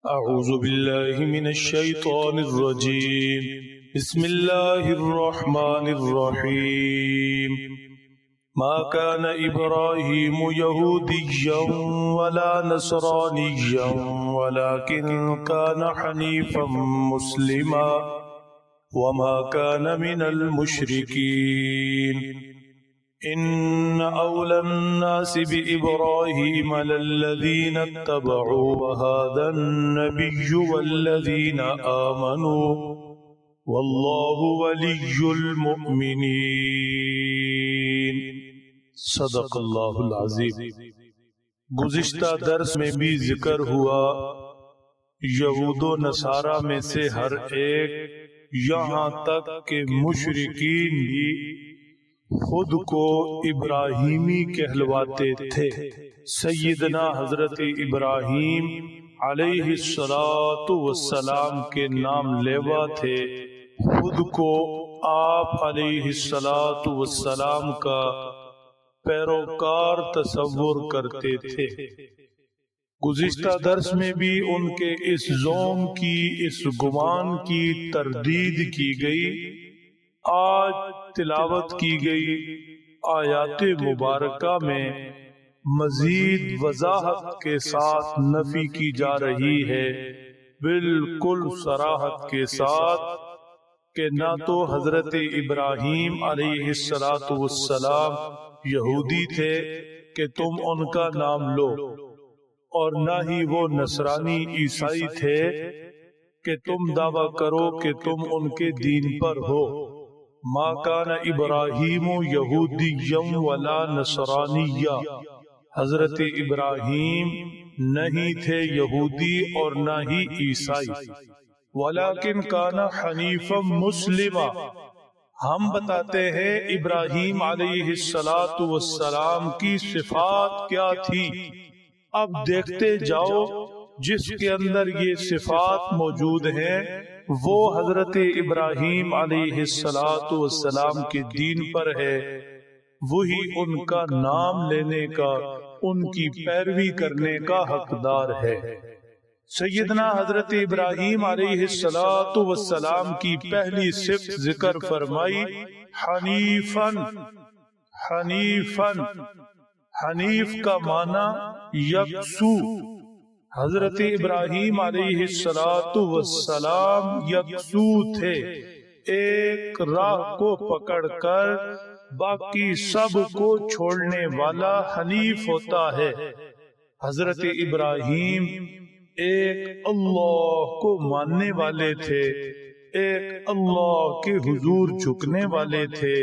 أعوذ بالله من الشيطان الرجيم. بسم الله الرحمن الرحيم. ما كان إبراهيم يهوديا ولا نصرانيا ولكن كان حنيفا مسلما وما كان من المشركين. إن أولى الناس بإبراهيم للذين اتبعوا وهذا النبي والذين آمنوا والله ولي المؤمنين. صدق اللہ العظیم. گزشتہ درس میں بھی ذکر ہوا یہود و نصارہ میں سے ہر ایک، یہاں تک کہ مشرکین بھی خود کو ابراہیمی کہلواتے تھے. سیدنا حضرت ابراہیم علیہ السلام کے نام لیوا تھے، خود کو آپ علیہ السلام کا پیروکار تصور کرتے تھے. گزشتہ درس میں بھی ان کے اس زوم کی، اس گمان کی تردید کی گئی. آج تلاوت کی گئی آیات مبارکہ میں مزید وضاحت کے ساتھ نفی کی جا رہی ہے، بالکل صراحت کے ساتھ، کہ نہ تو حضرت ابراہیم علیہ السلام یہودی تھے کہ تم ان کا نام لو، اور نہ ہی وہ نصرانی عیسائی تھے کہ تم دعویٰ کرو کہ تم ان کے دین پر ہو. ما کان ابراہیم یہودیا ولا نصرانیا، حضرت ابراہیم نہیں تھے یہودی اور نہ ہی عیسائی. ولیکن کان حنیفا مسلما، ہم بتاتے ہیں ابراہیم علیہ السلام کی صفات کیا تھی. اب دیکھتے جاؤ جس کے اندر یہ صفات موجود ہیں وہ حضرت ابراہیم علیہ السلام کے دین پر ہے، وہی ان کا نام لینے کا، ان کی پیروی کرنے کا حقدار ہے. سیدنا حضرت ابراہیم علیہ السلام کی پہلی صفت ذکر فرمائی حنیفن. حنیف کا معنی یکسو. حضرت ابراہیم علیہ السلام یکسو تھے، ایک راہ کو پکڑ کر باقی سب کو چھوڑنے والا حنیف ہوتا ہے. حضرت ابراہیم ایک اللہ کو ماننے والے تھے، ایک اللہ کے حضور جھکنے والے تھے،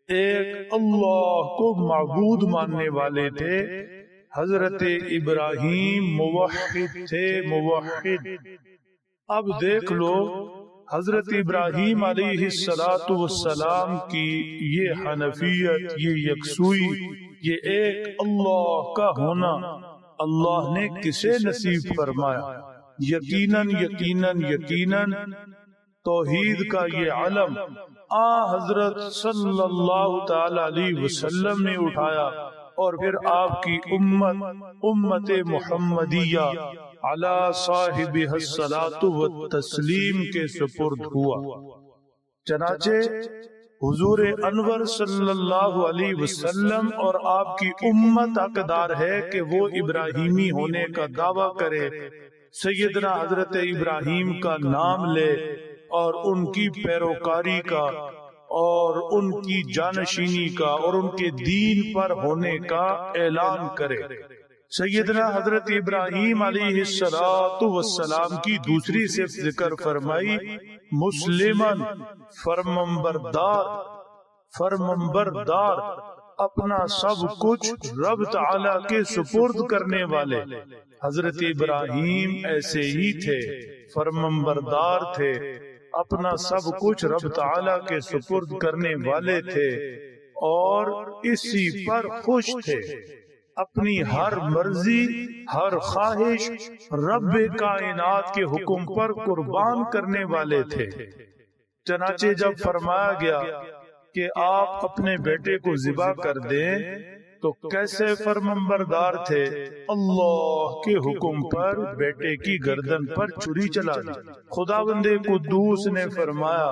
ایک اللہ کو معبود ماننے والے تھے. حضرت ابراہیم موحد تھے، موحد. اب دیکھ لو حضرت ابراہیم علیہ السلام کی یہ حنفیت، یہ یکسوئی، یہ ایک اللہ کا ہونا اللہ نے کسے نصیب فرمایا؟ یقیناً یقیناً یقیناً توحید کا یہ علم حضرت صلی اللہ تعالی علیہ وسلم نے اٹھایا، اور پھر آپ کی امت محمدیہ علی صاحبہ الصلاۃ والتسلیم کے سپرد ہوا. چنانچہ حضور انور صلی اللہ علیہ وسلم اور آپ کی امت حقدار ہے کہ وہ ابراہیمی ہونے کا دعویٰ کرے، سیدنا حضرت ابراہیم کا نام لے اور ان کی پیروکاری کا اور ان کی جانشینی کا اور ان کے دین پر ہونے کا اعلان کرے. سیدنا حضرت ابراہیم علیہ السلام کی دوسری صفت ذکر فرمائی مسلمن، فرمانبردار، اپنا سب کچھ رب تعالی کے سپرد کرنے والے. حضرت ابراہیم ایسے ہی تھے، فرمانبردار تھے، اپنا سب کچھ رب تعالی کے سپرد کرنے والے تھے اور اسی پر خوش تھے. اپنی ہر مرضی، ہر خواہش رب کائنات کے حکم پر قربان کرنے والے تھے. چنانچہ جب فرمایا گیا کہ آپ اپنے بیٹے کو ذبح کر دیں تو کیسے فرمانبردار تھے، اللہ کے حکم پر بیٹے کی گردن پر چھری چلا دی۔ خداوند قدوس نے فرمایا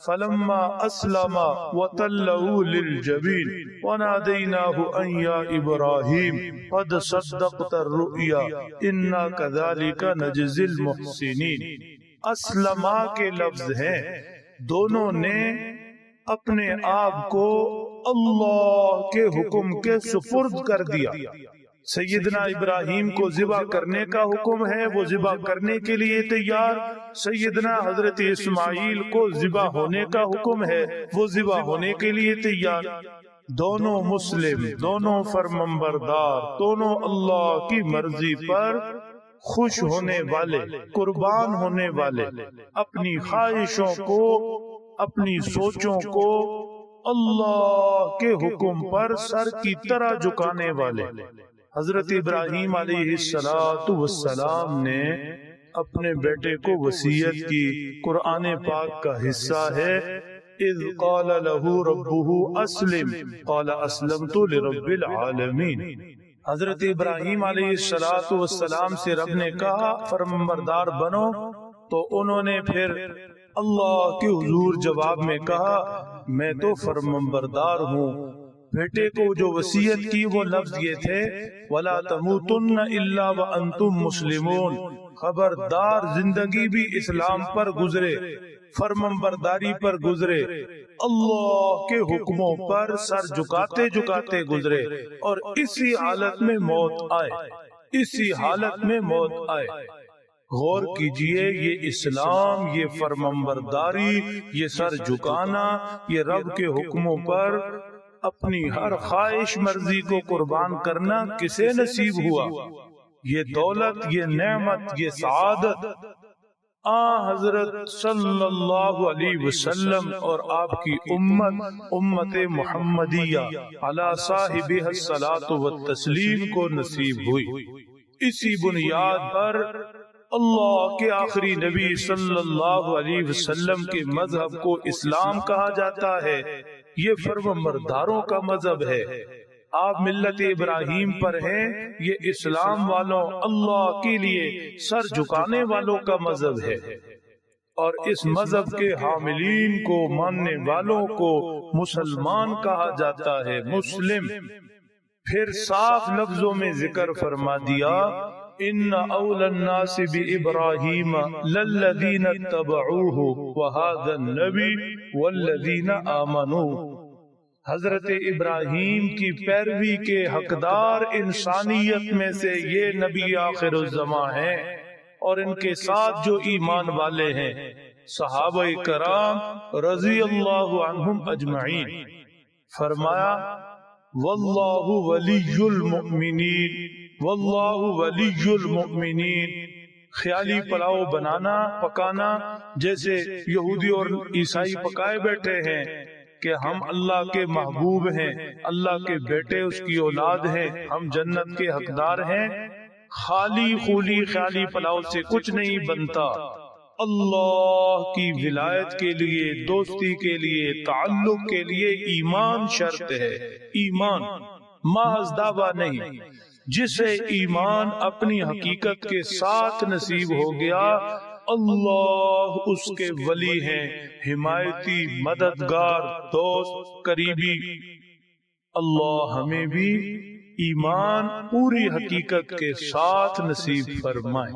فلما اسلم وتلہ للجبین ونادیناہ ان یا ابراہیم قد صدقت الرؤیا انا کذالک نجزی المحسنین۔ اسلما کے لفظ ہیں، دونوں نے اپنے آپ کو اللہ کے حکم کے سپرد کر دیا۔ سیدنا ابراہیم کو ذبح کرنے کا حکم ہے، وہ ذبح کرنے کے لیے تیار۔ سیدنا حضرت اسماعیل کو ذبح ہونے کا حکم ہے، وہ ذبح ہونے کے لیے تیار۔ دونوں مسلم، دونوں فرمانبردار، دونوں اللہ کی مرضی پر خوش ہونے والے، قربان ہونے والے، اپنی خواہشوں کو، اپنی سوچوں کو اللہ کے حکم پر سر کی طرح جھکانے والے۔ حضرت ابراہیم علیہ السلام نے اپنے بیٹے کو وصیت کی، قرآن پاک کا حصہ ہے اذ قال له ربه اسلم قال اسلمت لرب العالمین۔ حضرت ابراہیم علیہ السلام سے رب نے کہا فرمانبردار بنو، تو انہوں نے پھر اللہ کے حضور جواب میں کہا میں تو فرمانبردار ہوں۔ بیٹے کو جو وصیت کی وہ لفظ یہ تھے وَلَا تَمُوتُنَّ إِلَّا وَأَنْتُمْ مُسْلِمُونَ، خبردار زندگی بھی اسلام پر گزرے، فرمانبرداری پر گزرے، اللہ کے حکموں پر سر جھکاتے جھکاتے گزرے، اور اسی حالت میں موت آئے، اسی حالت میں موت آئے۔ غور کیجئے، یہ اسلام، یہ فرمانبرداری، یہ سر جھکانا، یہ رب کے حکموں پر اپنی ہر خواہش مرضی کو قربان کرنا کسے نصیب ہوا؟ یہ دولت، یہ نعمت، یہ سعادت حضرت صلی اللہ علیہ وسلم اور آپ کی امت محمدیہ علی صاحبہ الصلاۃ والتسلیم کو نصیب ہوئی۔ اسی بنیاد پر اللہ کے آخری نبی صلی اللہ علیہ وسلم کے مذہب کو اسلام کہا جاتا ہے۔ یہ فرمانبرداروں کا مذہب ہے۔ آپ ملت ابراہیم پر ہیں، یہ اسلام والوں، اللہ کے لیے سر جھکانے والوں کا مذہب ہے، اور اس مذہب کے حاملین کو، ماننے والوں کو مسلمان کہا جاتا ہے، مسلم۔ پھر صاف لفظوں میں ذکر فرما دیا ان اول الناس بابراہیم للذین اتبعوہ وہذا النبی والذین آمنوا۔ حضرت ابراہیم کی پیروی کے حقدار انسانیت میں سے یہ نبی آخر الزمان ہیں، اور ان کے ساتھ جو ایمان والے ہیں، صحابہ کرام رضی اللہ عنہم اجمعین۔ فرمایا واللہ ولی المؤمنین، واللہ ولی المؤمنین۔ خیالی پلاؤ بنانا، پکانا، جیسے یہودی اور عیسائی پکائے بیٹھے ہیں کہ ہم اللہ کے محبوب ہیں، اللہ کے بیٹے، اس کی اولاد ہیں، ہم جنت کے حقدار ہیں، خالی خولی خیالی پلاؤ سے کچھ نہیں بنتا۔ اللہ کی ولایت کے لیے، دوستی کے لیے، تعلق کے لیے ایمان شرط ہے، ایمان محض دعویٰ نہیں۔ جسے ایمان اپنی حقیقت کے ساتھ نصیب ہو گیا، اللہ اس کے ولی ہیں، حمایتی، مددگار، دوست، قریبی۔ اللہ ہمیں بھی ایمان پوری حقیقت کے ساتھ نصیب فرمائے۔